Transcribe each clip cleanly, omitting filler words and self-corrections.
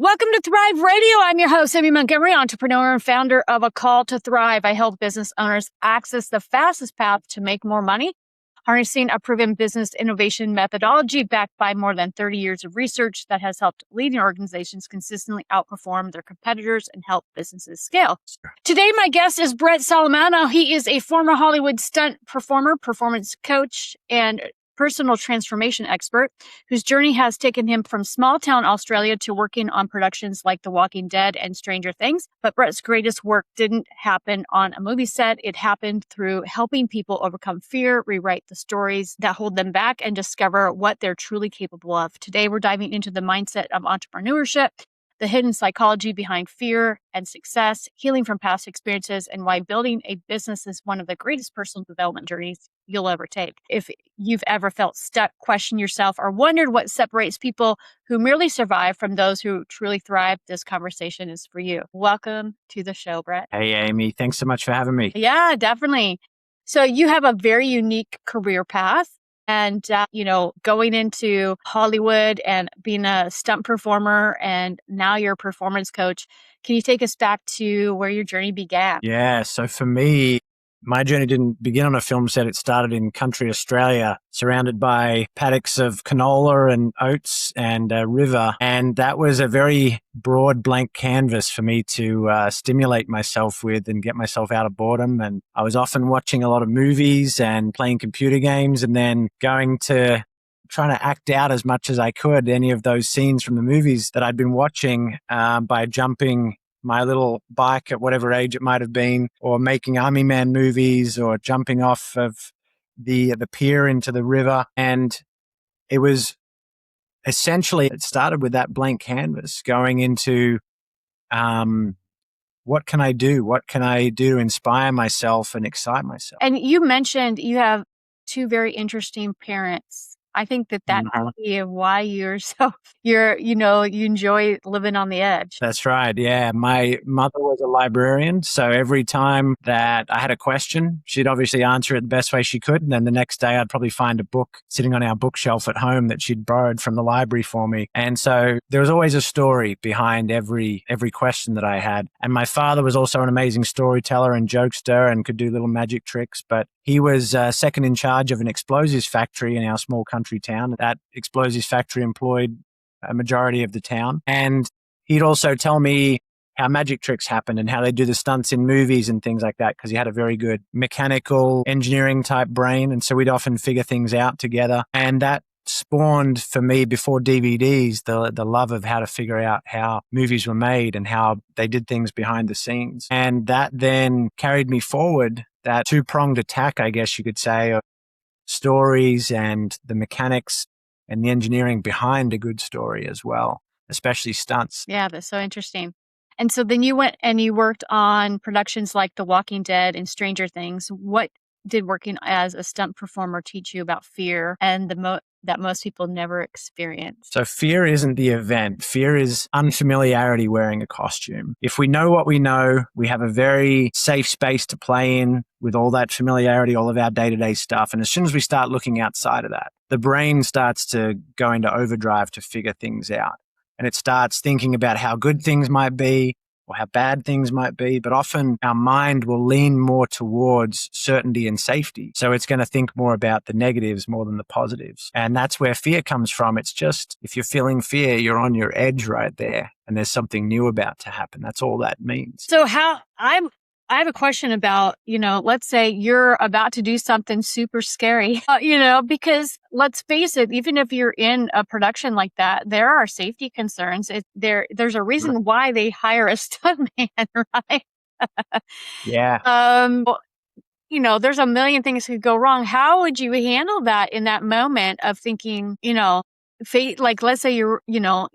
Welcome to Thrive Radio. I'm your host, Amy Montgomery, entrepreneur and founder of A Call to Thrive. I help business owners access the fastest path to make more money, harnessing a proven business innovation methodology backed by more than 30 years of research that has helped leading organizations consistently outperform their competitors and help businesses scale. Today, my guest is Brett Solomano. He is a former Hollywood stunt performer, performance coach, and personal transformation expert whose journey has taken him from small town Australia to working on productions like The Walking Dead and Stranger Things. But Brett's greatest work didn't happen on a movie set. It happened through helping people overcome fear, rewrite the stories that hold them back, and discover what they're truly capable of. Today, we're diving into the mindset of entrepreneurship, the hidden psychology behind fear and success, healing from past experiences, and why building a business is one of the greatest personal development journeys you'll ever take. If you've ever felt stuck, questioned yourself, or wondered what separates people who merely survive from those who truly thrive, this conversation is for you. Welcome to the show, Brett. Hey, Amy. Thanks so much for having me. Yeah, definitely. So you have a very unique career path. And, going into Hollywood and being a stunt performer, and now you're a performance coach. Can you take us back to where your journey began? Yeah. So for me, my journey didn't begin on a film set. It started in country Australia, surrounded by paddocks of canola and oats and a river. And that was a very broad blank canvas for me to stimulate myself with and get myself out of boredom. And I was often watching a lot of movies and playing computer games, and then trying to act out as much as I could any of those scenes from the movies that I'd been watching by jumping my little bike at whatever age it might have been, or making Army Man movies, or jumping off of the pier into the river. And it was essentially, it started with that blank canvas going into what can I do? What can I do to inspire myself and excite myself? And you mentioned you have two very interesting parents. I think that might be why you enjoy living on the edge. That's right. Yeah. My mother was a librarian. So every time that I had a question, she'd obviously answer it the best way she could. And then the next day I'd probably find a book sitting on our bookshelf at home that she'd borrowed from the library for me. And so there was always a story behind every question that I had. And my father was also an amazing storyteller and jokester and could do little magic tricks, but he was second in charge of an explosives factory in our small country town. That explosives factory employed a majority of the town. And he'd also tell me how magic tricks happened and how they do the stunts in movies and things like that, because he had a very good mechanical engineering type brain. And so we'd often figure things out together. And that spawned for me, before DVDs, the love of how to figure out how movies were made and how they did things behind the scenes. And that then carried me forward, that two-pronged attack, I guess you could say, of stories and the mechanics and the engineering behind a good story as well, especially stunts. Yeah, that's so interesting. And so then you went and you worked on productions like The Walking Dead and Stranger Things. What did working as a stunt performer teach you about fear and that most people never experience? So fear isn't the event. Fear is unfamiliarity wearing a costume. If we know what we know, we have a very safe space to play in with all that familiarity, all of our day-to-day stuff. And as soon as we start looking outside of that, the brain starts to go into overdrive to figure things out. And it starts thinking about how good things might be or how bad things might be. But often our mind will lean more towards certainty and safety. So it's going to think more about the negatives more than the positives. And that's where fear comes from. It's just, if you're feeling fear, you're on your edge right there. And there's something new about to happen. That's all that means. So I have a question about, let's say you're about to do something super scary, because let's face it, even if you're in a production like that, there are safety concerns. There's a reason why they hire a stuntman, right? Yeah. There's a million things could go wrong. How would you handle that in that moment of thinking, fate, like let's say you're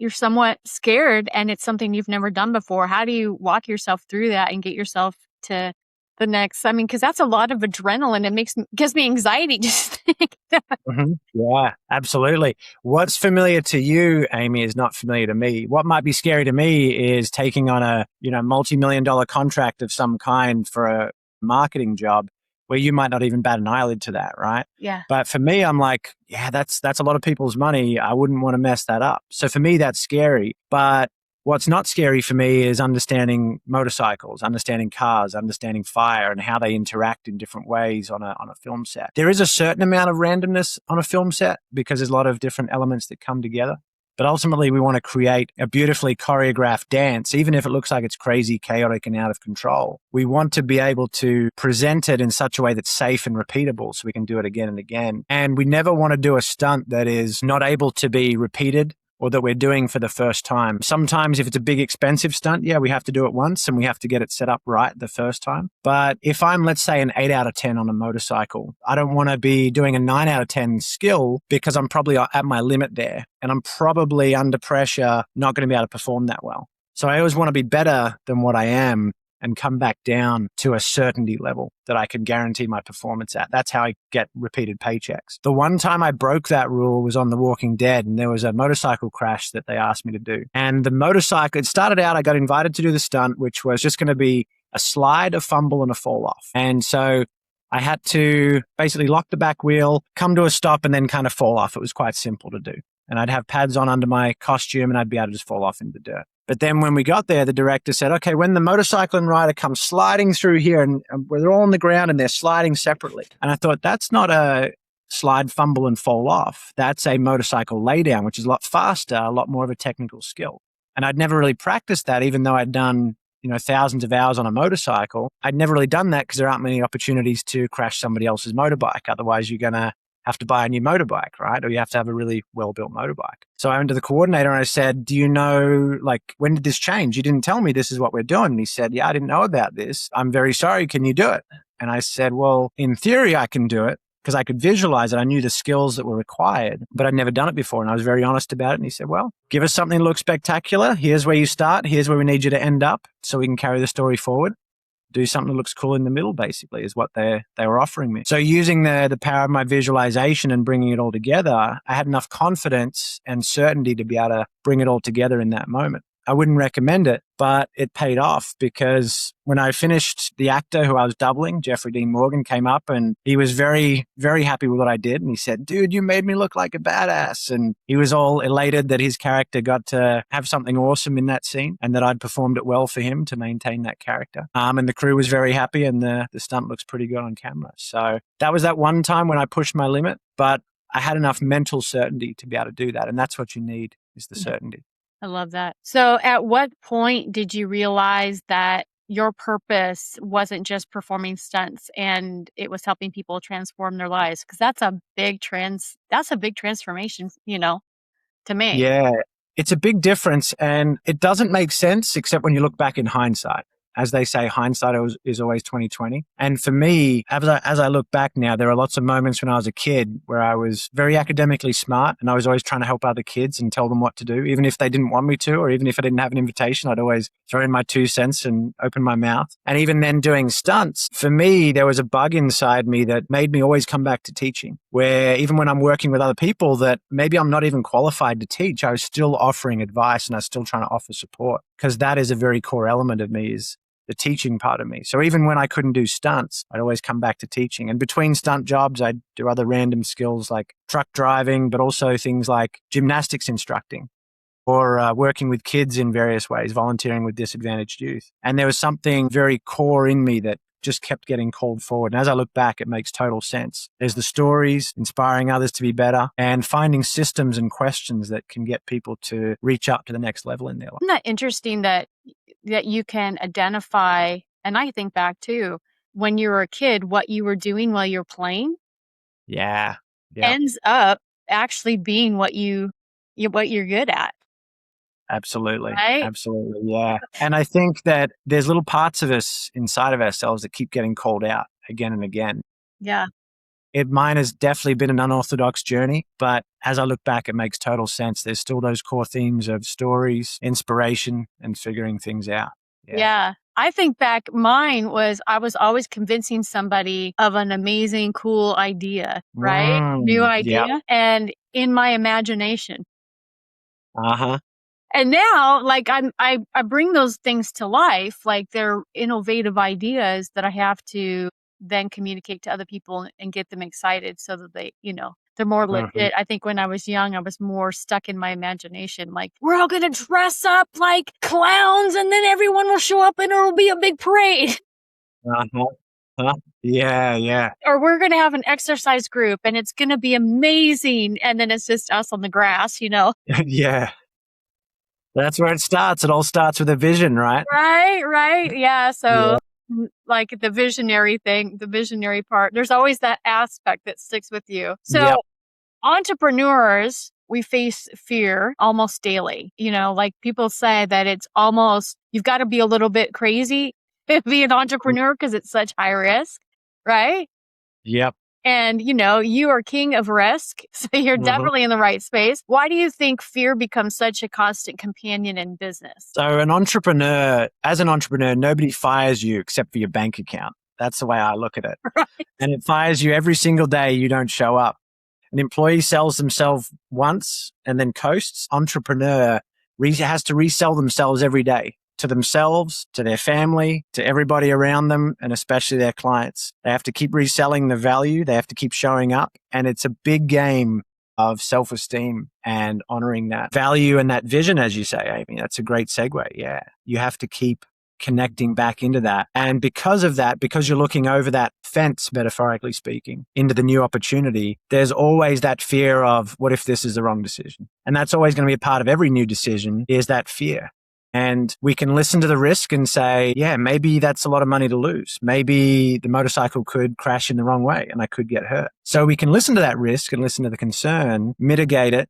somewhat scared and it's something you've never done before. How do you walk yourself through that and get yourself to the next? Because that's a lot of adrenaline. It gives me anxiety just think that. Yeah, absolutely. What's familiar to you, Amy, is not familiar to me. What might be scary to me is taking on a multi-million-dollar contract of some kind for a marketing job, where you might not even bat an eyelid to that, right? Yeah. But for me, I'm like, yeah, that's a lot of people's money. I wouldn't want to mess that up. So for me, that's scary. But What's not scary for me is understanding motorcycles, understanding cars, understanding fire and how they interact in different ways on a film set. There is a certain amount of randomness on a film set because there's a lot of different elements that come together. But ultimately, we want to create a beautifully choreographed dance, even if it looks like it's crazy, chaotic, and out of control. We want to be able to present it in such a way that's safe and repeatable so we can do it again and again. And we never want to do a stunt that is not able to be repeated or that we're doing for the first time. Sometimes if it's a big, expensive stunt, yeah, we have to do it once and we have to get it set up right the first time. But if I'm, let's say, an 8 out of 10 on a motorcycle, I don't want to be doing a 9 out of 10 skill because I'm probably at my limit there and I'm probably under pressure, not going to be able to perform that well. So I always want to be better than what I am and come back down to a certainty level that I can guarantee my performance at. That's how I get repeated paychecks. The one time I broke that rule was on The Walking Dead, and there was a motorcycle crash that they asked me to do. And the motorcycle, it started out, I got invited to do the stunt, which was just going to be a slide, a fumble, and a fall off. And so I had to basically lock the back wheel, come to a stop, and then kind of fall off. It was quite simple to do. And I'd have pads on under my costume, and I'd be able to just fall off into the dirt. But then when we got there, the director said, okay, when the motorcycling rider comes sliding through here and where they're all on the ground and they're sliding separately. And I thought, that's not a slide, fumble, and fall off. That's a motorcycle laydown, which is a lot faster, a lot more of a technical skill. And I'd never really practiced that, even though I'd done, thousands of hours on a motorcycle. I'd never really done that because there aren't many opportunities to crash somebody else's motorbike. Otherwise, you're going to have to buy a new motorbike, right? Or you have to have a really well-built motorbike. So I went to the coordinator and I said, do you know, when did this change? You didn't tell me this is what we're doing. And he said, yeah, I didn't know about this. I'm very sorry. Can you do it? And I said, well, in theory, I can do it because I could visualize it. I knew the skills that were required, but I'd never done it before. And I was very honest about it. And he said, well, give us something that looks spectacular. Here's where you start. Here's where we need you to end up so we can carry the story forward. Do something that looks cool in the middle, basically, is what they were offering me. So using the power of my visualization and bringing it all together, I had enough confidence and certainty to be able to bring it all together in that moment. I wouldn't recommend it, but it paid off because when I finished, the actor who I was doubling, Jeffrey Dean Morgan, came up and he was very, very happy with what I did. And he said, dude, you made me look like a badass. And he was all elated that his character got to have something awesome in that scene and that I'd performed it well for him to maintain that character. And the crew was very happy and the stunt looks pretty good on camera. So that was that one time when I pushed my limit, but I had enough mental certainty to be able to do that. And that's what you need, is the certainty. I love that. So at what point did you realize that your purpose wasn't just performing stunts and it was helping people transform their lives? Because that's a big transformation, to me. Yeah, it's a big difference and it doesn't make sense except when you look back in hindsight. As they say, hindsight is always 20/20. And for me, as I look back now, there are lots of moments when I was a kid where I was very academically smart and I was always trying to help other kids and tell them what to do, even if they didn't want me to, or even if I didn't have an invitation, I'd always throw in my 2 cents and open my mouth. And even then doing stunts, for me, there was a bug inside me that made me always come back to teaching, where even when I'm working with other people that maybe I'm not even qualified to teach, I was still offering advice and I was still trying to offer support, because that is a very core element of me, is the teaching part of me. So even when I couldn't do stunts, I'd always come back to teaching. And between stunt jobs, I'd do other random skills like truck driving, but also things like gymnastics instructing or working with kids in various ways, volunteering with disadvantaged youth. And there was something very core in me that just kept getting called forward. And as I look back, it makes total sense. There's the stories, inspiring others to be better, and finding systems and questions that can get people to reach up to the next level in their life. Isn't that interesting that you can identify, and I think back too, when you were a kid, what you were doing while you're playing ends up actually being what you're good at. Absolutely. Right? Absolutely. Yeah. And I think that there's little parts of us inside of ourselves that keep getting called out again and again. Yeah. Mine has definitely been an unorthodox journey, but as I look back, it makes total sense. There's still those core themes of stories, inspiration, and figuring things out. Yeah. I think back, mine was, I was always convincing somebody of an amazing, cool idea, right? New idea. Yep. And in my imagination. Uh-huh. And now, I bring those things to life, like they're innovative ideas that I have to then communicate to other people and get them excited so that they, They're more Mhm. legit. I think when I was young, I was more stuck in my imagination. Like, we're all going to dress up like clowns and then everyone will show up and it'll be a big parade. Uh-huh. Huh? Yeah, yeah. Or we're going to have an exercise group and it's going to be amazing. And then it's just us on the grass, Yeah. That's where it starts. It all starts with a vision, right? Right. Yeah. Yeah. So, like the visionary thing, the visionary part, there's always that aspect that sticks with you. Yep. So, entrepreneurs, we face fear almost daily. Like people say that it's almost, you've got to be a little bit crazy to be an entrepreneur because it's such high risk, right? Yep. And, you are king of risk. So you're Mhm. definitely in the right space. Why do you think fear becomes such a constant companion in business? So as an entrepreneur, nobody fires you except for your bank account. That's the way I look at it. Right. And it fires you every single day you don't show up. An employee sells themselves once and then coasts. Entrepreneur has to resell themselves every day to themselves, to their family, to everybody around them, and especially their clients. They have to keep reselling the value. They have to keep showing up. And it's a big game of self-esteem and honoring that value and that vision, as you say, Amy. That's a great segue. Yeah. You have to keep connecting back into that. And because of that, because you're looking over that fence, metaphorically speaking, into the new opportunity, there's always that fear of what if this is the wrong decision? And that's always going to be a part of every new decision, is that fear. And we can listen to the risk and say, yeah, maybe that's a lot of money to lose. Maybe the motorcycle could crash in the wrong way and I could get hurt. So we can listen to that risk and listen to the concern, mitigate it,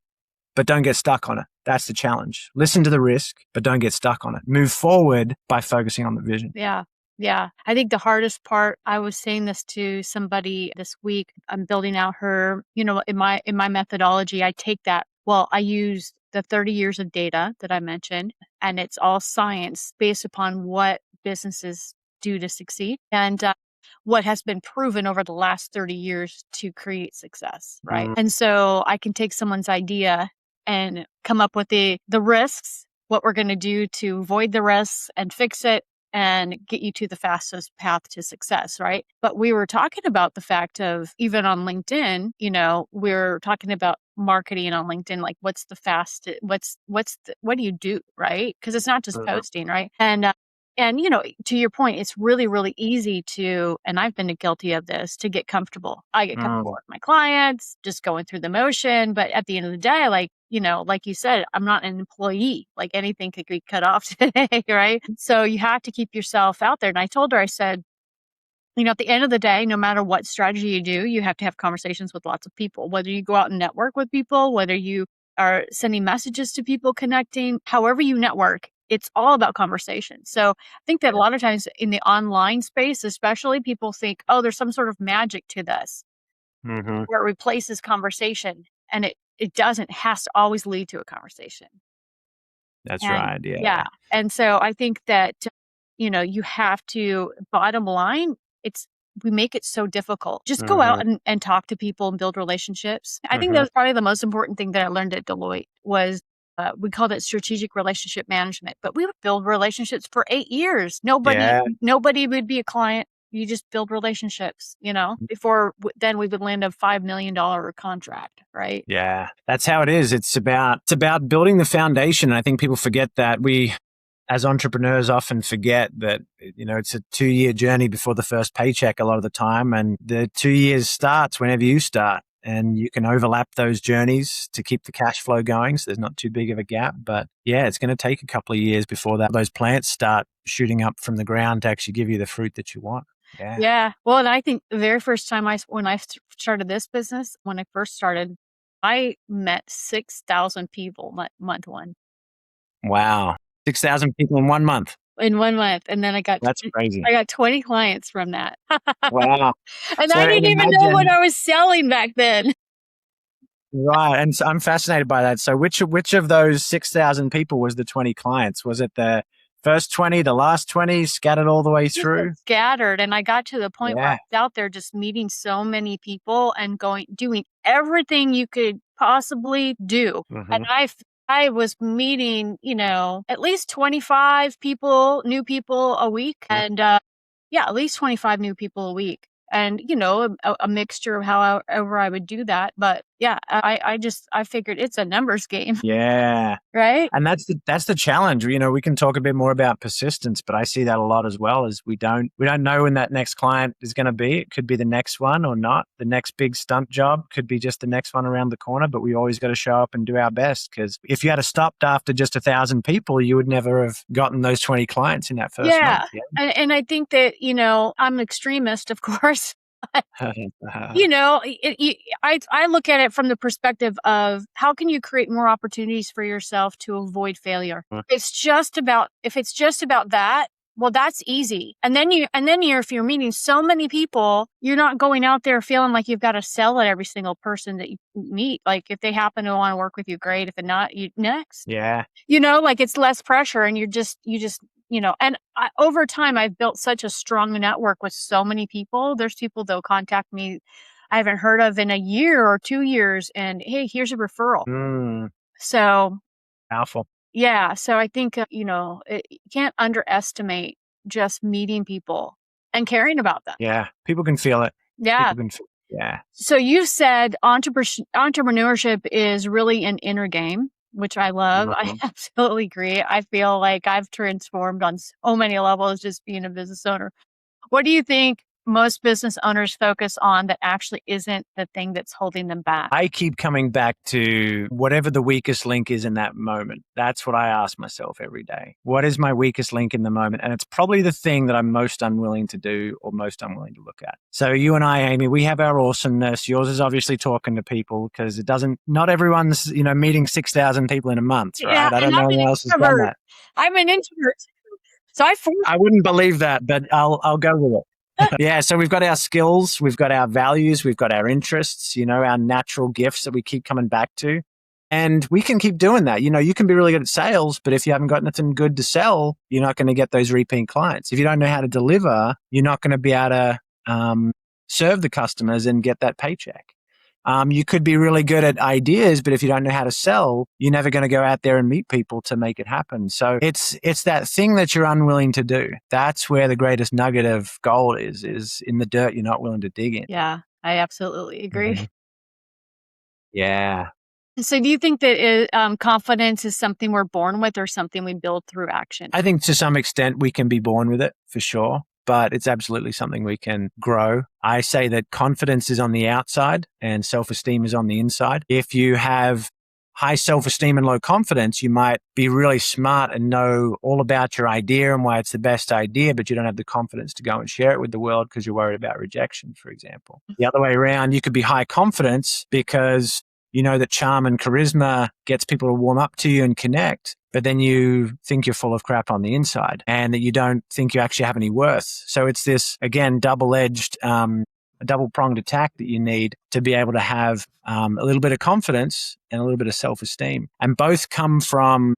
but don't get stuck on it. That's the challenge. Listen to the risk, but don't get stuck on it. Move forward by focusing on the vision. Yeah. Yeah. I think the hardest part, I was saying this to somebody this week. I'm building out her, in my methodology, I use the 30 years of data that I mentioned, and it's all science based upon what businesses do to succeed and what has been proven over the last 30 years to create success. Right. Mm. And so I can take someone's idea and come up with the risks, what we're going to do to avoid the risks and fix it and get you to the fastest path to success, right? But we were talking about the fact of, even on LinkedIn, we're talking about marketing on LinkedIn, like what's the fastest, what do you do, right? Because it's not just posting, right? And to your point, it's really, really easy and I've been guilty of this, to get comfortable. I get comfortable with my clients, just going through the motion. But at the end of the day, like you said, I'm not an employee. Like anything could be cut off today, right? So you have to keep yourself out there. And I told her, I said, at the end of the day, no matter what strategy you do, you have to have conversations with lots of people, whether you go out and network with people, whether you are sending messages to people, connecting, however you network, it's all about conversation. So I think that a lot of times in the online space, especially, people think, oh, there's some sort of magic to this where it replaces conversation. And it doesn't. It has to always lead to a conversation. That's And right. Yeah. yeah. And so I think that, you have to, bottom line, we make it so difficult. Just go out and talk to people and build relationships. I think that was probably the most important thing that I learned at Deloitte was, we called it strategic relationship management, but we would build relationships for 8 years. Nobody would be a client. You just build relationships, before then we would land a $5 million contract, right? Yeah, that's how it is. It's about building the foundation. I think people forget that. We, as entrepreneurs, often forget that, it's a 2-year journey before the first paycheck a lot of the time. And the 2 years starts whenever you start. And you can overlap those journeys to keep the cash flow going, so there's not too big of a gap. But yeah, it's going to take a couple of years before those plants start shooting up from the ground to actually give you the fruit that you want. Yeah. Yeah. Well, and I think the very first time when I started this business, when I first started, I met 6,000 people month one. Wow. 6,000 people in 1 month. In 1 month. And then That's crazy. I got 20 clients from that. Wow. And I didn't even know what I was selling back then. Right. And so I'm fascinated by that. So which of those 6,000 people was the 20 clients? Was it the first 20, the last 20, scattered all the way through? Scattered. And I got to the point where I was out there just meeting so many people and doing everything you could possibly do. And I was meeting, at least 25 new people a week. And at least 25 new people a week. And, a mixture of however I would do that. But yeah, I figured it's a numbers game, Yeah. right? And that's the challenge. We can talk a bit more about persistence, but I see that a lot as well. Is we don't know when that next client is going to be. It could be the next one or not. The next big stunt job could be just the next one around the corner. But we always got to show up and do our best, because if you had stopped after just 1,000 people, you would never have gotten those 20 clients in that first Yeah, month. Yeah. and I think that I'm an extremist, of course. I look at it from the perspective of how can you create more opportunities for yourself to avoid failure. If it's just about that, well, that's easy. And then if you're meeting so many people, you're not going out there feeling like you've got to sell at every single person that you meet. Like if they happen to want to work with you, great. If not, you next. Yeah. Like it's less pressure, and you just and over time, I've built such a strong network with so many people. There's people that'll contact me I haven't heard of in a year or 2 years, and hey, here's a referral. So Powerful. yeah, so I think you can't underestimate just meeting people and caring about them. Yeah. People can feel it. Yeah. Yeah. So you said entrepreneurship is really an inner game, which I love. I absolutely agree. I feel like I've transformed on so many levels just being a business owner. What do you think most business owners focus on that actually isn't the thing that's holding them back? I keep coming back to whatever the weakest link is in that moment. That's what I ask myself every day. What is my weakest link in the moment? And it's probably the thing that I'm most unwilling to do or most unwilling to look at. So you and I, Amy, we have our awesomeness. Yours is obviously talking to people, because not everyone's, meeting 6,000 people in a month, right? Yeah, I don't know anyone else has done that. I'm an introvert. So I wouldn't believe that, but I'll go with it. Yeah, so we've got our skills, we've got our values, we've got our interests, our natural gifts that we keep coming back to. And we can keep doing that. You can be really good at sales, but if you haven't got nothing good to sell, you're not going to get those repeat clients. If you don't know how to deliver, you're not going to be able to serve the customers and get that paycheck. You could be really good at ideas, but if you don't know how to sell, you're never going to go out there and meet people to make it happen. So it's that thing that you're unwilling to do. That's where the greatest nugget of gold is in the dirt you're not willing to dig in. Yeah, I absolutely agree. Mm-hmm. Yeah. So do you think that confidence is something we're born with or something we build through action? I think to some extent we can be born with it, for sure. But it's absolutely something we can grow. I say that confidence is on the outside and self-esteem is on the inside. If you have high self-esteem and low confidence, you might be really smart and know all about your idea and why it's the best idea, but you don't have the confidence to go and share it with the world because you're worried about rejection, for example. The other way around, you could be high confidence because you know that charm and charisma gets people to warm up to you and connect, but then you think you're full of crap on the inside and that you don't think you actually have any worth. So it's this, again, double-edged, a double-pronged attack that you need to be able to have a little bit of confidence and a little bit of self-esteem. And both come from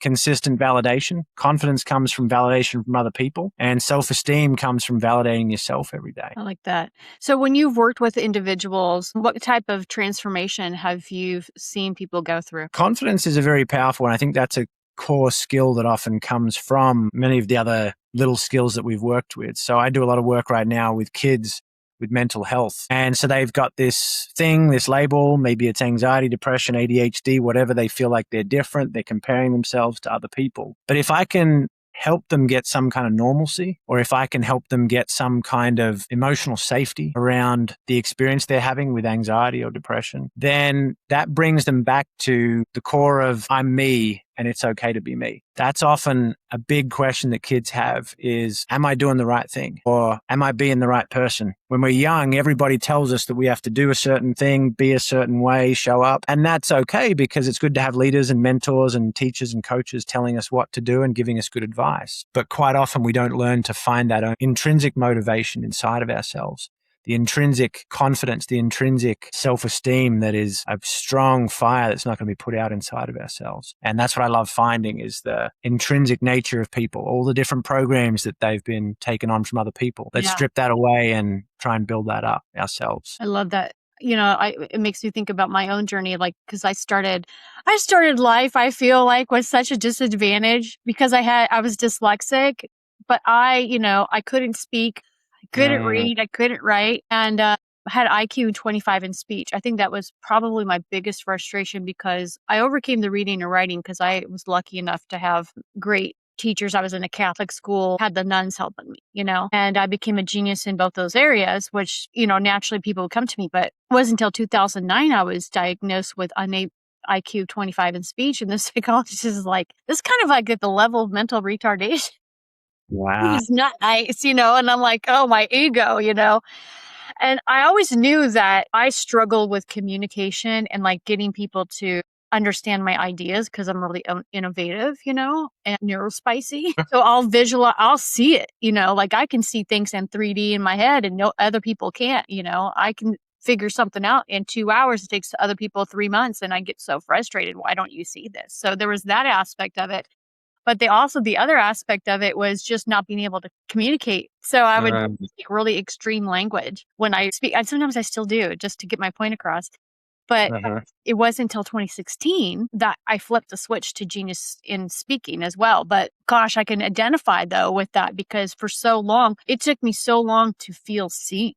consistent validation. Confidence comes from validation from other people, and self-esteem comes from validating yourself every day. I like that. So when you've worked with individuals, what type of transformation have you seen people go through? Confidence is a very powerful one. I think that's a core skill that often comes from many of the other little skills that we've worked with. So I do a lot of work right now with kids with mental health. And so they've got this thing, this label, maybe it's anxiety, depression, ADHD, whatever. They feel like they're different. They're comparing themselves to other people. But if I can help them get some kind of normalcy, or if I can help them get some kind of emotional safety around the experience they're having with anxiety or depression, then that brings them back to the core of I'm me and it's okay to be me. That's often a big question that kids have is, am I doing the right thing? Or am I being the right person? When we're young, everybody tells us that we have to do a certain thing, be a certain way, show up. And that's okay because it's good to have leaders and mentors and teachers and coaches telling us what to do and giving us good advice. But quite often we don't learn to find that intrinsic motivation inside of ourselves. The intrinsic confidence, the intrinsic self-esteem that is a strong fire that's not going to be put out inside of ourselves. And that's what I love finding is the intrinsic nature of people, all the different programs that they've been taken on from other people. Let's strip that away and try and build that up ourselves. I love that. It makes me think about my own journey, like, because I started life, I feel like, with such a disadvantage because I was dyslexic, but I couldn't speak. I couldn't read, I couldn't write. And had IQ 25 in speech. I think that was probably my biggest frustration because I overcame the reading and writing because I was lucky enough to have great teachers. I was in a Catholic school, had the nuns helping me, and I became a genius in both those areas, which, naturally people would come to me. But it wasn't until 2009 I was diagnosed with IQ 25 in speech. And the psychologist is like, this is kind of like at the level of mental retardation. Wow. It's not nice, and I'm like, oh, my ego, And I always knew that I struggle with communication and like getting people to understand my ideas because I'm really innovative, and neurospicy. So I'll see it, like I can see things in 3D in my head and no other people can't, I can figure something out in 2 hours. It takes other people 3 months. And I get so frustrated. Why don't you see this? So there was that aspect of it. But the other aspect of it was just not being able to communicate. So I would speak really extreme language when I speak. And sometimes I still do just to get my point across. But it wasn't until 2016 that I flipped the switch to genius in speaking as well. But gosh, I can identify though with that because for so long, it took me so long to feel seen.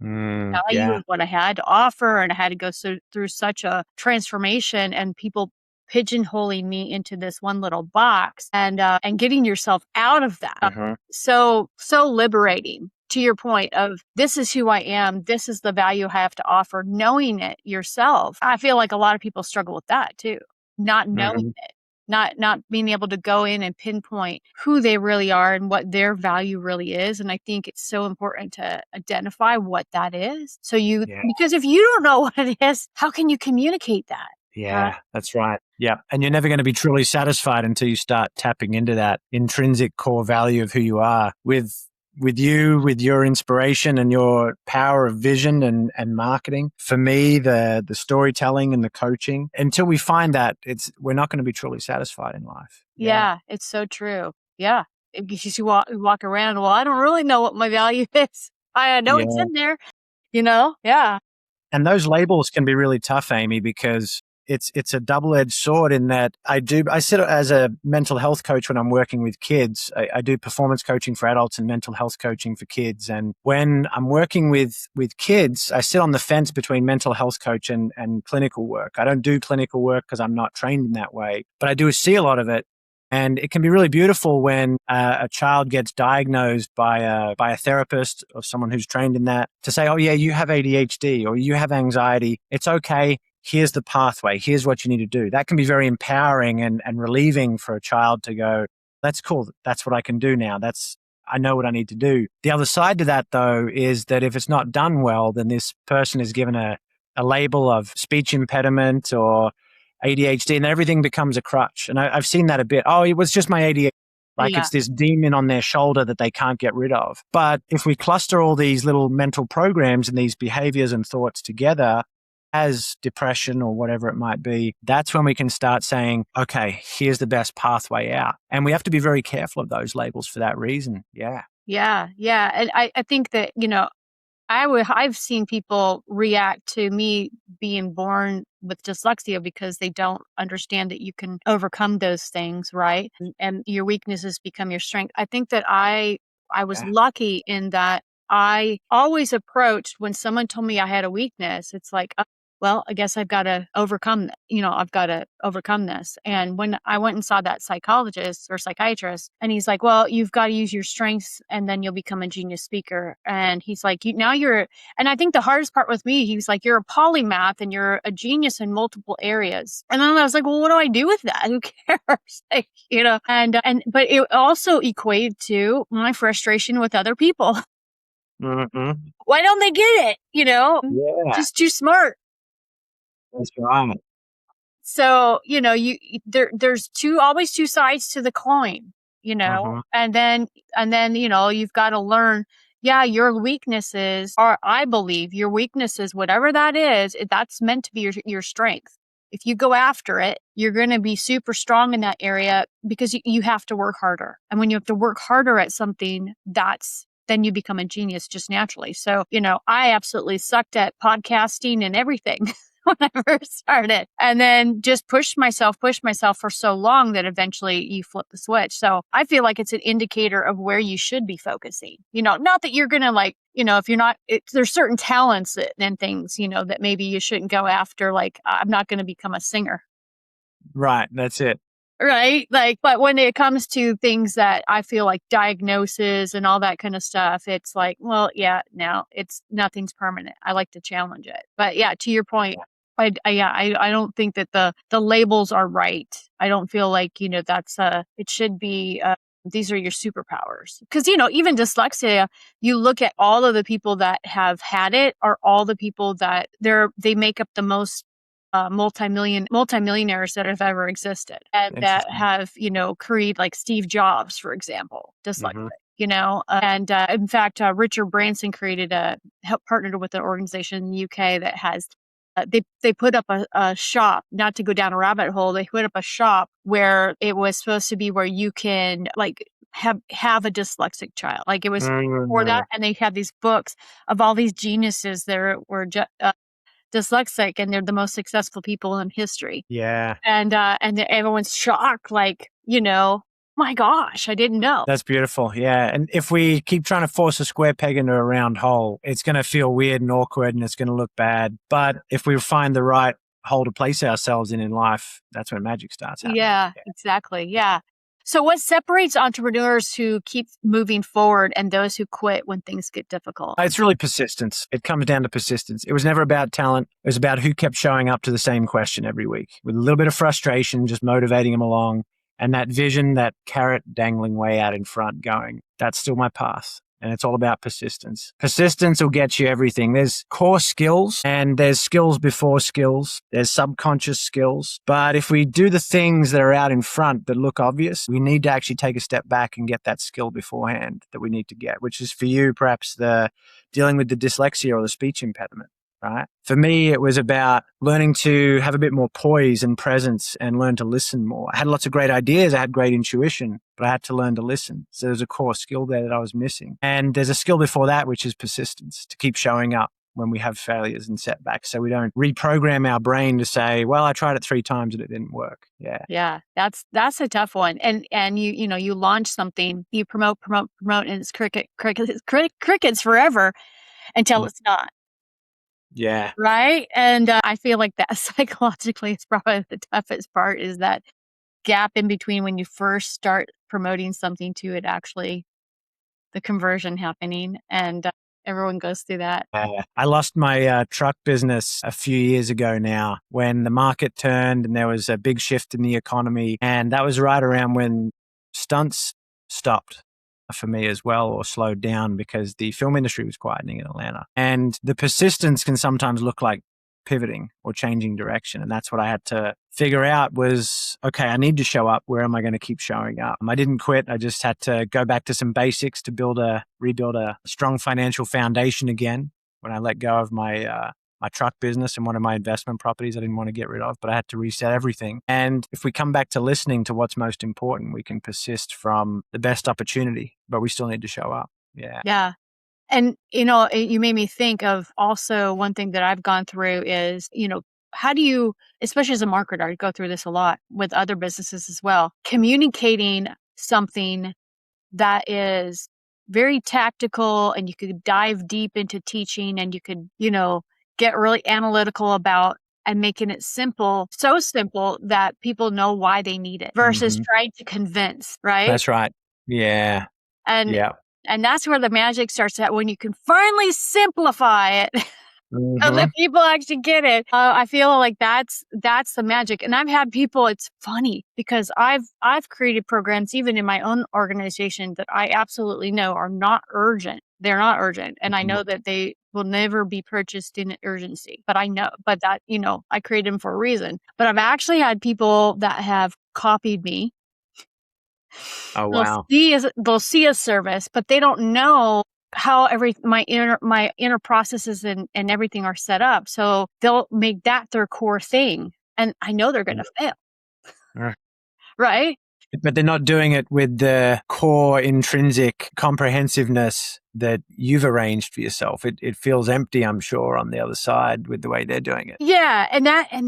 Value of what I had to offer, and I had to go through such a transformation, and people pigeonholing me into this one little box, and getting yourself out of that. So liberating. To your point of this is who I am, this is the value I have to offer, knowing it yourself. I feel like a lot of people struggle with that too, not knowing it. Not being able to go in and pinpoint who they really are and what their value really is. And I think it's so important to identify what that is. So because if you don't know what it is, how can you communicate that? Yeah, that's right. Yeah. And you're never going to be truly satisfied until you start tapping into that intrinsic core value of who you are with your inspiration and your power of vision and marketing. For me, the storytelling and the coaching, until we find that, we're not going to be truly satisfied in life. Yeah, it's so true. Yeah. If you walk around, well, I don't really know what my value is. I know it's in there, Yeah. And those labels can be really tough, Amy, because it's a double-edged sword in that I sit as a mental health coach when I'm working with kids. I do performance coaching for adults and mental health coaching for kids. And when I'm working with kids, I sit on the fence between mental health coach and clinical work. I don't do clinical work because I'm not trained in that way, but I do see a lot of it. And it can be really beautiful when a child gets diagnosed by a therapist or someone who's trained in that to say, oh, yeah, you have ADHD or you have anxiety. It's okay. Here's the pathway. Here's what you need to do. That can be very empowering and relieving for a child to go, that's cool. That's what I can do now. I know what I need to do. The other side to that, though, is that if it's not done well, then this person is given a label of speech impediment or ADHD, and everything becomes a crutch. And I've seen that a bit. Oh, it was just my ADHD. It's this demon on their shoulder that they can't get rid of. But if we cluster all these little mental programs and these behaviors and thoughts together as depression or whatever it might be, that's when we can start saying, okay, here's the best pathway out. And we have to be very careful of those labels for that reason. Yeah. Yeah. Yeah. And I think that, I've seen people react to me being born with dyslexia because they don't understand that you can overcome those things, right? And your weaknesses become your strength. I think that I was lucky in that I always approached when someone told me I had a weakness, it's like, well, I guess I've got to overcome, I've got to overcome this. And when I went and saw that psychologist or psychiatrist, and he's like, well, you've got to use your strengths and then you'll become a genius speaker. And he's like, and I think the hardest part with me, he was like, you're a polymath and you're a genius in multiple areas. And then I was like, well, what do I do with that? Who cares? But it also equated to my frustration with other people. Why don't they get it? Just too smart. That's right. So, there's always two sides to the coin, and then, you've got to learn, your weaknesses are, I believe your weaknesses, whatever that is, that's meant to be your strength. If you go after it, you're going to be super strong in that area because you have to work harder. And when you have to work harder at something, then you become a genius just naturally. So, I absolutely sucked at podcasting and everything. when I first started. And then just pushed myself for so long that eventually you flip the switch. So I feel like it's an indicator of where you should be focusing. Not that you're going to like, if you're not, there's certain talents and things, that maybe you shouldn't go after. Like, I'm not going to become a singer. Right. That's it. Right. Like, but when it comes to things that I feel like diagnosis and all that kind of stuff, it's like, well, yeah, no, nothing's permanent. I like to challenge it. But yeah, to your point, I don't think that the labels are right. I don't feel like, that's it should be, these are your superpowers. Because, even dyslexia, you look at all of the people that have had it are all the people that they make up the most multimillionaires that have ever existed and that have, created like Steve Jobs, for example, dyslexic, and in fact, Richard Branson partnered with an organization in the UK that has, they put up a shop, not to go down a rabbit hole. They put up a shop where it was supposed to be where you can like have a dyslexic child. Like it was for that. And they had these books of all these geniuses that were dyslexic, and they're the most successful people in history. Yeah. And everyone's shocked, like, my gosh, I didn't know. That's beautiful. Yeah. And if we keep trying to force a square peg into a round hole, it's going to feel weird and awkward and it's going to look bad. But if we find the right hole to place ourselves in life, that's when magic starts happening. Yeah, exactly. Yeah. So what separates entrepreneurs who keep moving forward and those who quit when things get difficult? It's really persistence. It comes down to persistence. It was never about talent. It was about who kept showing up to the same question every week with a little bit of frustration, just motivating them along. And that vision, that carrot dangling way out in front going, that's still my path. And it's all about persistence. Persistence will get you everything. There's core skills and there's skills before skills. There's subconscious skills. But if we do the things that are out in front that look obvious, we need to actually take a step back and get that skill beforehand that we need to get, which is for you, perhaps the dealing with the dyslexia or the speech impediment. Right? For me, it was about learning to have a bit more poise and presence and learn to listen more. I had lots of great ideas. I had great intuition, but I had to learn to listen. So there's a core skill there that I was missing. And there's a skill before that, which is persistence, to keep showing up when we have failures and setbacks. So we don't reprogram our brain to say, well, I tried it 3 times and it didn't work. Yeah. Yeah. That's a tough one. And you launch something, you promote, and it's crickets forever until it's not. Yeah. Right. And I feel like that psychologically is probably the toughest part, is that gap in between when you first start promoting something to it actually, the conversion happening. And everyone goes through that. I lost my truck business a few years ago now when the market turned and there was a big shift in the economy. And that was right around when stunts stopped for me as well, or slowed down, because the film industry was quietening in Atlanta. And the persistence can sometimes look like pivoting or changing direction. And that's what I had to figure out was, okay, I need to show up. Where am I going to keep showing up? I didn't quit. I just had to go back to some basics to rebuild a strong financial foundation again. When I let go of my truck business and one of my investment properties I didn't want to get rid of, but I had to reset everything. And if we come back to listening to what's most important, we can persist from the best opportunity, but we still need to show up. Yeah. Yeah. And, you made me think of also one thing that I've gone through is, how do you, especially as a marketer, I go through this a lot with other businesses as well, communicating something that is very tactical, and you could dive deep into teaching, and you could, get really analytical about, and making it simple, so simple that people know why they need it versus trying to convince, right? That's right. Yeah. And that's where the magic starts at, when you can finally simplify it. So that people actually get it. I feel like that's the magic. And I've had people, it's funny because I've created programs even in my own organization that I absolutely know are not urgent. They're not urgent. And I know that they will never be purchased in urgency, but I know, but that, I created them for a reason. But I've actually had people that have copied me. Oh, wow. They'll see a service, but they don't know how my inner processes and everything are set up. So they'll make that their core thing. And I know they're going to fail. Right? But they're not doing it with the core intrinsic comprehensiveness that you've arranged for yourself. It feels empty, I'm sure, on the other side with the way they're doing it. Yeah.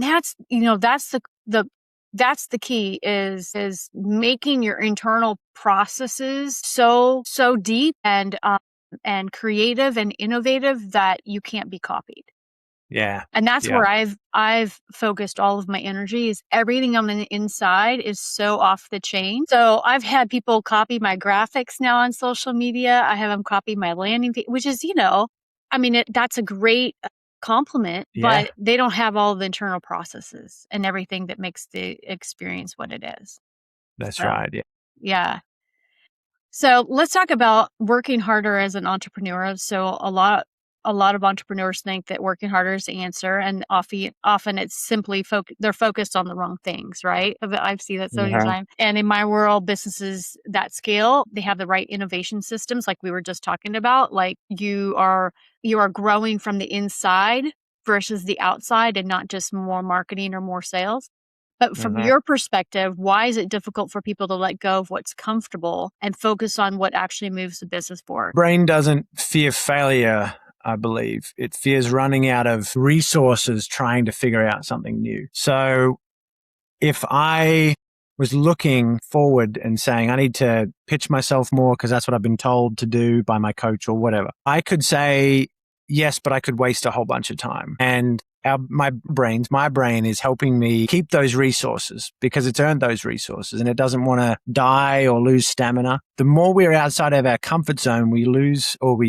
That's, that's the key is making your internal processes so deep and creative and innovative that you can't be copied. Yeah. And that's where I've focused all of my energy. Is everything on the inside is so off the chain. So I've had people copy my graphics now on social media. I have them copy my landing page, which is, that's a great compliment, but they don't have all the internal processes and everything that makes the experience what it is. That's right. Yeah. Yeah. So let's talk about working harder as an entrepreneur. So a lot of entrepreneurs think that working harder is the answer, and often it's simply they're focused on the wrong things, right? I've seen that so many times. And in my world, businesses that scale, they have the right innovation systems, like we were just talking about. Like you are growing from the inside versus the outside, and not just more marketing or more sales. But from your perspective, why is it difficult for people to let go of what's comfortable and focus on what actually moves the business forward? Brain doesn't fear failure, I believe. It fears running out of resources trying to figure out something new. So if I was looking forward and saying, I need to pitch myself more because that's what I've been told to do by my coach or whatever, I could say, yes, but I could waste a whole bunch of time. And my brain is helping me keep those resources because it's earned those resources and it doesn't want to die or lose stamina. The more we're outside of our comfort zone, we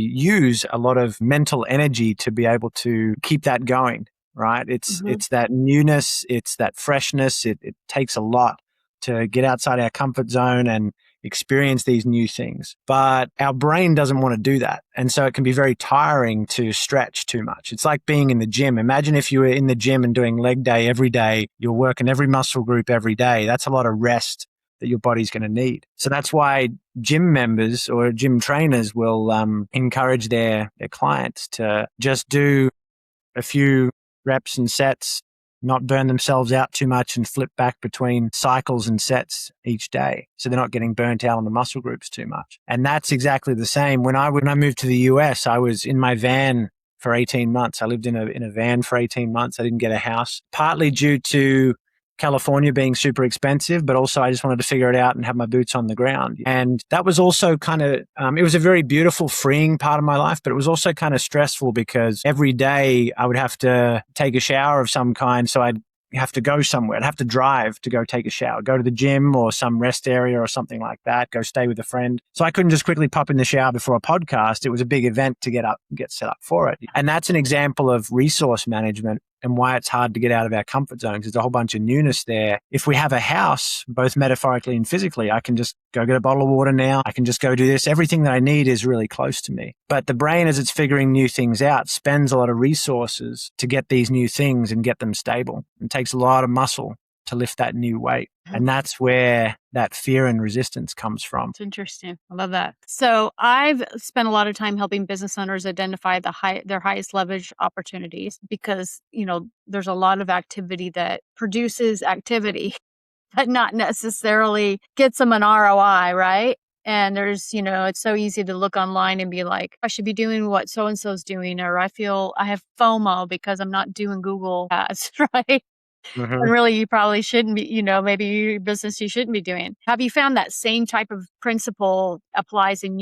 use a lot of mental energy to be able to keep that going, right? It's that newness, it's that freshness. It takes a lot to get outside our comfort zone and experience these new things. But our brain doesn't want to do that. And so it can be very tiring to stretch too much. It's like being in the gym. Imagine if you were in the gym and doing leg day every day, you're working every muscle group every day. That's a lot of rest that your body's going to need. So that's why gym members or gym trainers will encourage their clients to just do a few reps and sets, not burn themselves out too much, and flip back between cycles and sets each day. So they're not getting burnt out on the muscle groups too much. And that's exactly the same. When I moved to the US, I was in my van for 18 months. I lived in a van for 18 months. I didn't get a house, partly due to California being super expensive, but also I just wanted to figure it out and have my boots on the ground. And that was also kind of, it was a very beautiful, freeing part of my life, but it was also kind of stressful because every day I would have to take a shower of some kind. So I'd have to go somewhere. I'd have to drive to go take a shower, go to the gym or some rest area or something like that, go stay with a friend. So I couldn't just quickly pop in the shower before a podcast. It was a big event to get set up for it. And that's an example of resource management and why it's hard to get out of our comfort zones. There's a whole bunch of newness there. If we have a house, both metaphorically and physically, I can just go get a bottle of water now. I can just go do this. Everything that I need is really close to me. But the brain, as it's figuring new things out, spends a lot of resources to get these new things and get them stable. It takes a lot of muscle to lift that new weight. And that's where that fear and resistance comes from. It's interesting. I love that. So I've spent a lot of time helping business owners identify their highest leverage opportunities because, there's a lot of activity that produces activity, but not necessarily gets them an ROI, right? And there's, it's so easy to look online and be like, I should be doing what so-and-so's doing, or I feel I have FOMO because I'm not doing Google ads, right? And really, you probably shouldn't be, maybe your business you shouldn't be doing. Have you found that same type of principle applies in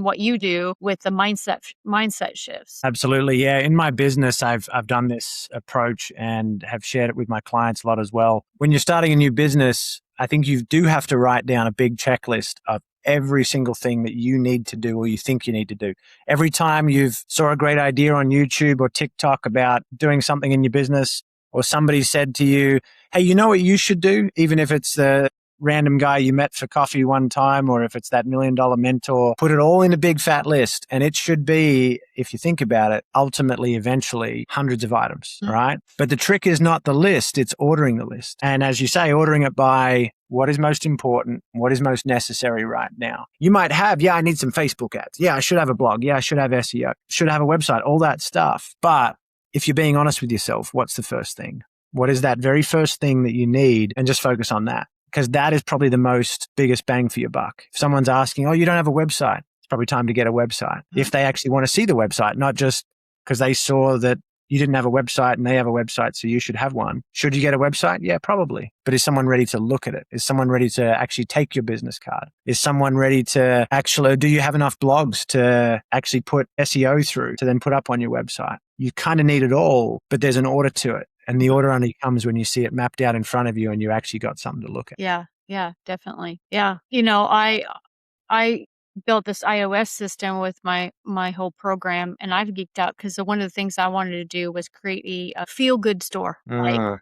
what you do with the mindset shifts? Absolutely. Yeah. In my business, I've done this approach and have shared it with my clients a lot as well. When you're starting a new business, I think you do have to write down a big checklist of every single thing that you need to do or you think you need to do. Every time you've saw a great idea on YouTube or TikTok about doing something in your business, or somebody said to you, hey, you know what you should do? Even if it's the random guy you met for coffee one time, or if it's that $1 million mentor, put it all in a big fat list. And it should be, if you think about it, ultimately, eventually hundreds of items, right? But the trick is not the list, it's ordering the list. And as you say, ordering it by what is most important, what is most necessary right now. You might have, I need some Facebook ads. I should have a blog. I should have SEO, should have a website, all that stuff. But if you're being honest with yourself, what's the first thing? What is that very first thing that you need? And just focus on that. because that is probably the most biggest bang for your buck. If someone's asking, oh, you don't have a website, it's probably time to get a website. If they actually want to see the website, not just because they saw that you didn't have a website and they have a website, so you should have one. Should you get a website? Yeah, probably. But is someone ready to look at it? Is someone ready to actually take your business card? Is someone ready to actually, do you have enough blogs to actually put SEO through to then put up on your website? You kind of need it all, but there's an order to it. And the order only comes when you see it mapped out in front of you and you actually got something to look at. Yeah, definitely. Yeah. I built this iOS system with my whole program, and I've geeked out because one of the things I wanted to do was create a feel good store. And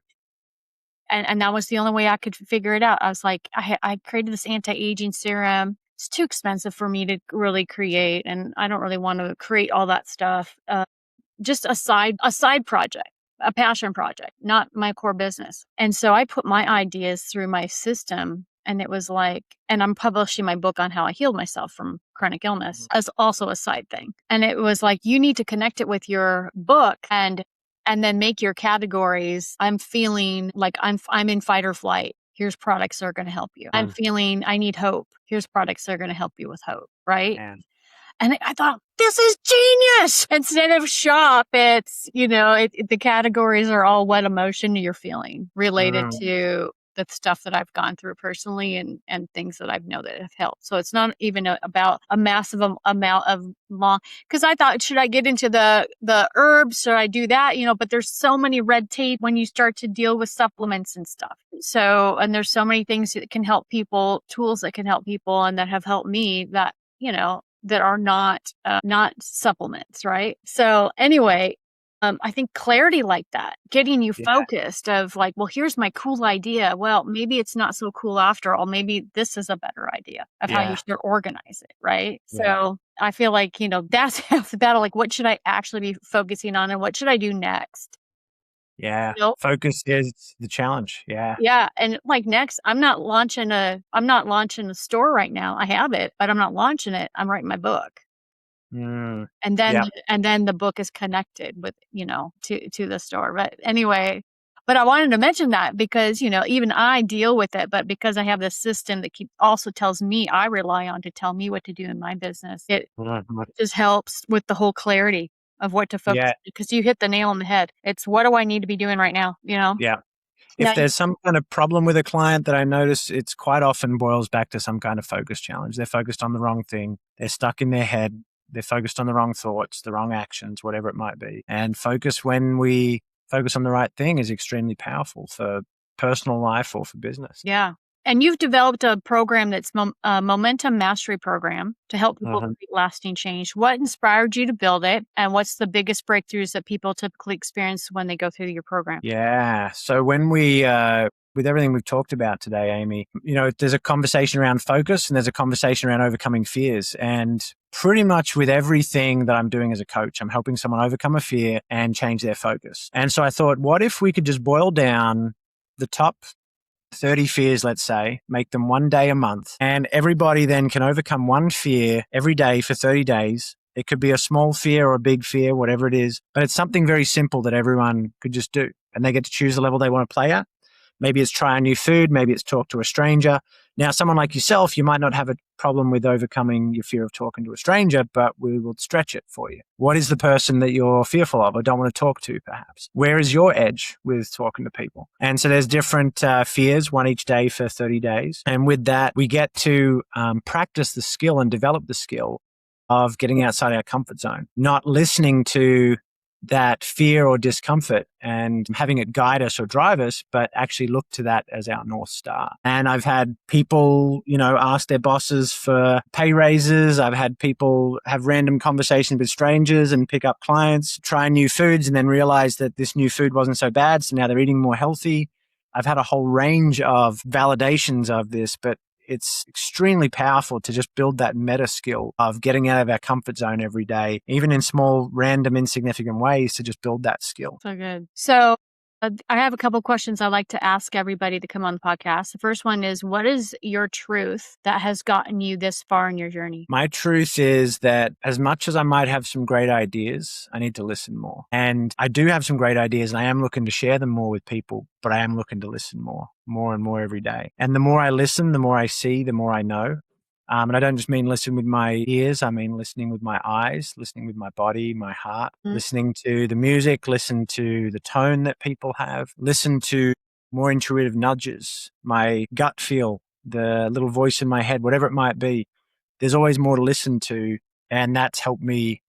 that was the only way I could figure it out. I was like, I created this anti-aging serum. It's too expensive for me to really create, and I don't really want to create all that stuff. Just a side project, a passion project, not my core business. And so I put my ideas through my system, and it was like, and I'm publishing my book on how I healed myself from chronic illness as also a side thing. And it was like, you need to connect it with your book and then make your categories. I'm feeling like I'm in fight or flight. Here's products that are going to help you. I'm feeling I need hope. Here's products that are going to help you with hope. Right. And I thought, this is genius. Instead of shop, it's, the categories are all what emotion you're feeling related to the stuff that I've gone through personally and things that I've know that have helped. So it's not even about a massive amount of long, because I thought, should I get into the herbs? Should I do that? But there's so many red tape when you start to deal with supplements and stuff. So, and there's so many things that can help people, tools that can help people and that have helped me that, that are not supplements, right? So anyway, I think clarity like that, getting you focused of like, well, here's my cool idea. Well, maybe it's not so cool after all. Maybe this is a better idea of how you should organize it, right? So I feel like, that's half the battle. Like, what should I actually be focusing on and what should I do next? Yeah. Focus is the challenge. Yeah. Yeah. And like next, I'm not launching a store right now. I have it, but I'm not launching it. I'm writing my book. And then the book is connected with, to the store. But anyway, but I wanted to mention that because, even I deal with it, but because I have this system that also tells me, I rely on to tell me what to do in my business. It just helps with the whole clarity of what to focus on, because you hit the nail on the head. It's what do I need to be doing right now? Yeah. If there's some kind of problem with a client that I notice, it's quite often boils back to some kind of focus challenge. They're focused on the wrong thing. They're stuck in their head. They're focused on the wrong thoughts, the wrong actions, whatever it might be. And focus, when we focus on the right thing, is extremely powerful for personal life or for business. Yeah. And you've developed a program that's a momentum mastery program to help people create lasting change. What inspired you to build it? And what's the biggest breakthroughs that people typically experience when they go through your program? Yeah. So when we, with everything we've talked about today, Amy, there's a conversation around focus and there's a conversation around overcoming fears. And pretty much with everything that I'm doing as a coach, I'm helping someone overcome a fear and change their focus. And so I thought, what if we could just boil down the top 30 fears, let's say, make them one day a month, and everybody then can overcome one fear every day for 30 days. It could be a small fear or a big fear, whatever it is, but it's something very simple that everyone could just do. And they get to choose the level they want to play at. Maybe it's try a new food. Maybe it's talk to a stranger. Now, someone like yourself, you might not have a problem with overcoming your fear of talking to a stranger, but we will stretch it for you. What is the person that you're fearful of or don't want to talk to, perhaps? Where is your edge with talking to people? And so there's different fears, one each day for 30 days. And with that, we get to practice the skill and develop the skill of getting outside our comfort zone, not listening to that fear or discomfort and having it guide us or drive us, but actually look to that as our North Star. And I've had people, ask their bosses for pay raises. I've had people have random conversations with strangers and pick up clients, try new foods and then realize that this new food wasn't so bad. So now they're eating more healthy. I've had a whole range of validations of this, but it's extremely powerful to just build that meta skill of getting out of our comfort zone every day, even in small, random, insignificant ways, to just build that skill. So good. So I have a couple questions I like to ask everybody to come on the podcast. The first one is, what is your truth that has gotten you this far in your journey? My truth is that as much as I might have some great ideas, I need to listen more. And I do have some great ideas and I am looking to share them more with people, but I am looking to listen more and more every day. And the more I listen, the more I see, the more I know. And I don't just mean listen with my ears. I mean listening with my eyes, listening with my body, my heart, listening to the music, listen to the tone that people have, listen to more intuitive nudges, my gut feel, the little voice in my head, whatever it might be. There's always more to listen to. And that's helped me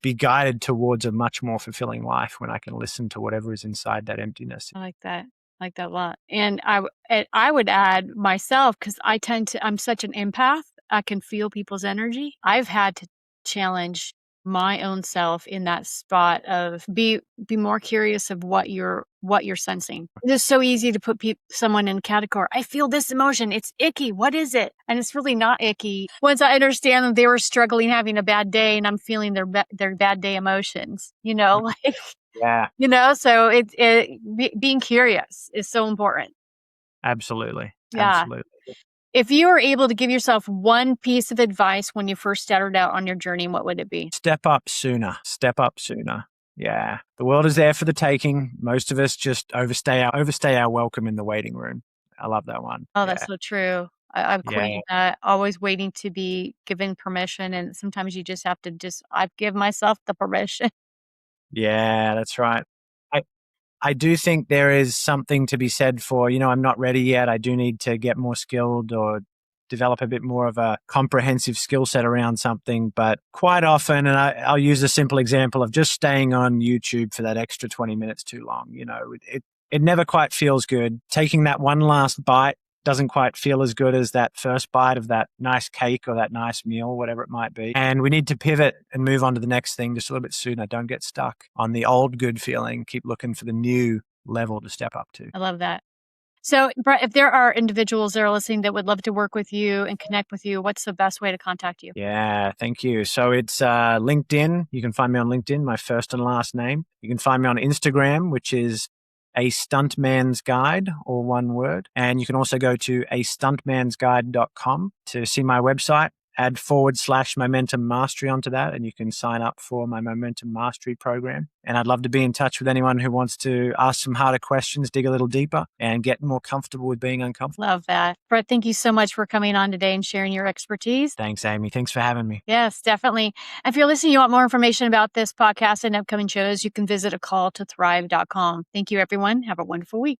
be guided towards a much more fulfilling life when I can listen to whatever is inside that emptiness. I like that. I like that a lot. And I would add myself, because I'm such an empath. I can feel people's energy. I've had to challenge my own self in that spot of be more curious of what you're sensing. It's so easy to put someone in a category. I feel this emotion. It's icky. What is it? And it's really not icky. Once I understand that they were struggling, having a bad day, and I'm feeling their bad day emotions, like. Yeah, So being curious is so important. absolutely. Yeah. Absolutely. If you were able to give yourself one piece of advice when you first started out on your journey, what would it be? Step up sooner. Step up sooner. Yeah. The world is there for the taking. Most of us just overstay our welcome in the waiting room. I love that one. Oh, that's so true. I've Yeah. quoted that, always waiting to be given permission. And sometimes you just have to I give myself the permission. Yeah, that's right. I do think there is something to be said for, I'm not ready yet. I do need to get more skilled or develop a bit more of a comprehensive skill set around something. But quite often, and I'll use a simple example of just staying on YouTube for that extra 20 minutes too long. It never quite feels good. Taking that one last bite doesn't quite feel as good as that first bite of that nice cake or that nice meal, whatever it might be. And we need to pivot and move on to the next thing just a little bit sooner. Don't get stuck on the old good feeling. Keep looking for the new level to step up to. I love that. So, Brett, if there are individuals that are listening that would love to work with you and connect with you, what's the best way to contact you? Yeah, thank you. So it's LinkedIn. You can find me on LinkedIn, my first and last name. You can find me on Instagram, which is A Stuntman's Guide, or one word. And you can also go to astuntmansguide.com to see my website. Add /momentum mastery onto that, and you can sign up for my momentum mastery program. And I'd love to be in touch with anyone who wants to ask some harder questions, dig a little deeper, and get more comfortable with being uncomfortable. Love that. Brett, thank you so much for coming on today and sharing your expertise. Thanks, Amy. Thanks for having me. Yes, definitely. If you're listening, you want more information about this podcast and upcoming shows, you can visit acalltothrive.com. Thank you, everyone. Have a wonderful week.